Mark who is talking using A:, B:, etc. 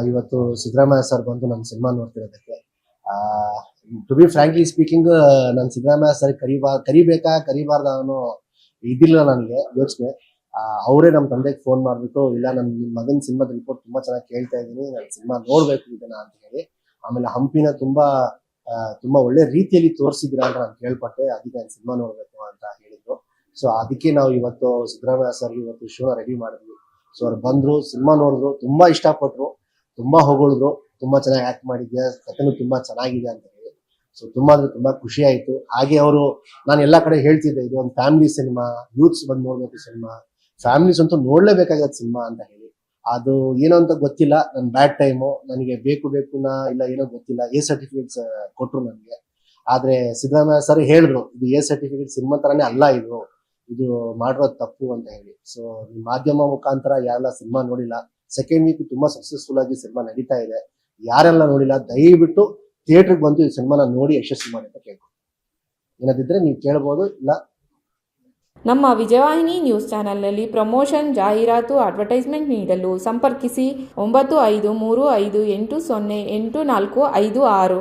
A: ಇವತ್ತು ಸಿದ್ದರಾಮಯ್ಯ ಸರ್ ಬಂದು ನನ್ನ ಸಿನಿಮಾ ನೋಡ್ತಿರೋದಕ್ಕೆ. ಟು ಬಿ ಫ್ರಾಂಕ್ಲಿ ಸ್ಪೀಕಿಂಗ್, ನಾನು ಸಿದ್ದರಾಮಯ್ಯ ಸರ್ ಕರಿಬೇಕಾ ಕರಿಬಾರ್ದ ಅನ್ನೋ ಇದಿಲ್ಲ ನನಗೆ ಯೋಚನೆ. ಅವರೇ ನಮ್ಮ ತಂದೆಗೆ ಫೋನ್ ಮಾಡಿಬಿಟ್ಟು, ಇಲ್ಲ ನನ್ನ ಮಗನ ಸಿನಿಮಾದ ರಿಪೋರ್ಟ್ ತುಂಬಾ ಚೆನ್ನಾಗಿ ಕೇಳ್ತಾ ಇದ್ದೀನಿ, ನಾನು ಸಿನಿಮಾ ನೋಡ್ಬೇಕು ಇದನ್ನ ಅಂತ ಹೇಳಿ. ಆಮೇಲೆ ಹಂಪಿನ ತುಂಬಾ ಒಳ್ಳೆ ರೀತಿಯಲ್ಲಿ ತೋರಿಸಿದ್ರ ಅಂತ ನಾನು ಕೇಳ್ಪಟ್ಟೆ. ಅದಕ್ಕೆ ನಾನು ಸಿನಿಮಾ ನೋಡ್ಬೇಕು ಅಂತ ಹೇಳಿದ್ರು. ಸೊ ಅದಕ್ಕೆ ನಾವು ಇವತ್ತು ಸಿದ್ದರಾಮಯ್ಯ ಸರ್ ಇವತ್ತು ಶೋನ ರೆಡಿ ಮಾಡಿದ್ವಿ. ಸೊ ಅವ್ರು ಬಂದ್ರು, ಸಿನಿಮಾ ನೋಡಿದ್ರು, ತುಂಬಾ ಇಷ್ಟಪಟ್ರು, ತುಂಬಾ ಹೊಗಳಿದ್ರು, ತುಂಬಾ ಚೆನ್ನಾಗಿ ಆಕ್ಟ್ ಮಾಡಿದ್ಯಾ, ಕಥೆನೂ ತುಂಬಾ ಚೆನ್ನಾಗಿದೆ ಅಂತ ಹೇಳಿ. ಸೊ ತುಂಬಾ ಅಂದ್ರೆ ತುಂಬಾ ಖುಷಿ ಆಯ್ತು. ಹಾಗೆ ಅವರು, ನಾನು ಎಲ್ಲಾ ಕಡೆ ಹೇಳ್ತಿದ್ದೆ, ಇದು ಒಂದು ಫ್ಯಾಮಿಲಿ ಸಿನಿಮಾ, ಯೂತ್ಸ್ ಬಂದು ನೋಡ್ಬೇಕು ಸಿನಿಮಾ, ಫ್ಯಾಮಿಲೀಸ್ ಅಂತೂ ನೋಡ್ಲೇಬೇಕಾಗತ್ತೆ ಸಿನಿಮಾ ಅಂತ ಹೇಳಿ. ಅದು ಏನೋ ಅಂತ ಗೊತ್ತಿಲ್ಲ, ನನ್ನ ಬ್ಯಾಡ್ ಟೈಮು, ನನಗೆ ಬೇಕು ಇಲ್ಲ ಏನೋ ಗೊತ್ತಿಲ್ಲ, ಎ ಸರ್ಟಿಫಿಕೇಟ್ಸ್ ಕೊಟ್ರು ನನಗೆ. ಆದ್ರೆ ಸಿದ್ದರಾಮಯ್ಯ ಸರ್ ಹೇಳಿದ್ರು, ಇದು ಎ ಸರ್ಟಿಫಿಕೇಟ್ ಸಿನಿಮಾ ತರಾನೇ ಅಲ್ಲ, ಇದು ಮಾಡಿರೋದು ತಪ್ಪು ಅಂತ ಹೇಳಿ. ಸೊ ಮಾಧ್ಯಮ ಮುಖಾಂತರ ಯಾರೆಲ್ಲ ಸಿನಿಮಾ ನೋಡಿಲ್ಲ, ಸೆಕೆಂಡ್ ವೀಕ್ ತುಂಬಾ ಸಕ್ಸಸ್ಫುಲ್ ಆಗಿ ಸಿನಿಮಾ ನಡೀತಾ ಇದೆ. ಯಾರೆಲ್ಲ ನೋಡಿಲ್ಲ ದಯವಿಟ್ಟು ಥಿಯೇಟರ್ಗೆ ಬಂದು ಈ ಸಿನಿಮಾನ ನೋಡಿ ಯಶಸ್ವಿ ಮಾಡಿ ಅಂತ ಕೇಳ್ಕೊಂಡು, ಏನಾದಿದ್ರೆ ನೀವು ಕೇಳ್ಬೋದು. ಇಲ್ಲ
B: ನಮ್ಮ ವಿಜಯವಾಹಿನಿ ನ್ಯೂಸ್ ಚಾನೆಲ್ನಲ್ಲಿ ಪ್ರಮೋಷನ್, ಜಾಹೀರಾತು, ಅಡ್ವರ್ಟೈಸ್ಮೆಂಟ್ ನೀಡಲು ಸಂಪರ್ಕಿಸಿ 9535808456.